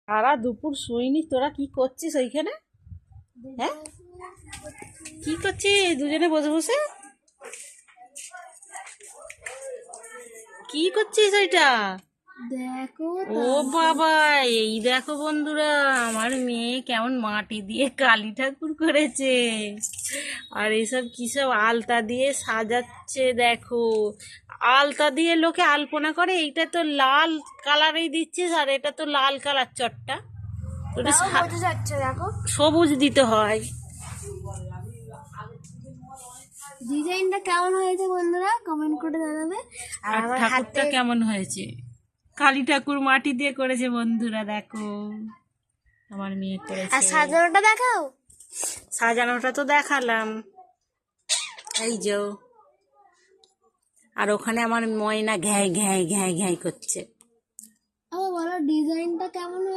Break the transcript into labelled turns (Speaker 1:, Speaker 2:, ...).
Speaker 1: সারা দুপুর শুইনি, তোরা কি করছিস ওইখানে? হ্যাঁ, কি করছিস দুজনে বসে বসে? কি করছিস ওইটা?
Speaker 2: দেখো
Speaker 1: ও বাবা, এই দেখো বন্ধুরা, আমার মেয়ে কেমন মাটি দিয়ে কালী ঠাকুর করেছে। আর এসব কিসব আলতা দিয়ে সাজাচ্ছে দেখো। আলতা দিয়ে লোকে আলপনা করে, এইটা তো লাল কালারেই দিচ্ছিস, আর এটা তো লাল কালার চটটা। ওটা
Speaker 2: বোঝা যাচ্ছে, দেখো
Speaker 1: সবুজ দিতে হয়।
Speaker 2: ডিজাইনটা কেমন হয়েছে বন্ধুরা কমেন্ট করে জানাবে। আর
Speaker 1: আর
Speaker 2: আমার
Speaker 1: ঠাকুরটা
Speaker 2: হাতে
Speaker 1: কেমন হয়েছে? কালী ঠাকুর মাটি দিয়ে করেছে বন্ধুরা, দেখো আমার মেয়ে
Speaker 2: আর
Speaker 1: করেছে।
Speaker 2: সাজানোটা দেখাও।
Speaker 1: সাজানোটা তো দেখালাম, এই যে। আর ওখানে আমার ময়না ঘ্যাই ঘ্যাই ঘ্যাই ঘ্যাই করছে।
Speaker 2: বলো ডিজাইনটা কেমন হয়েছে।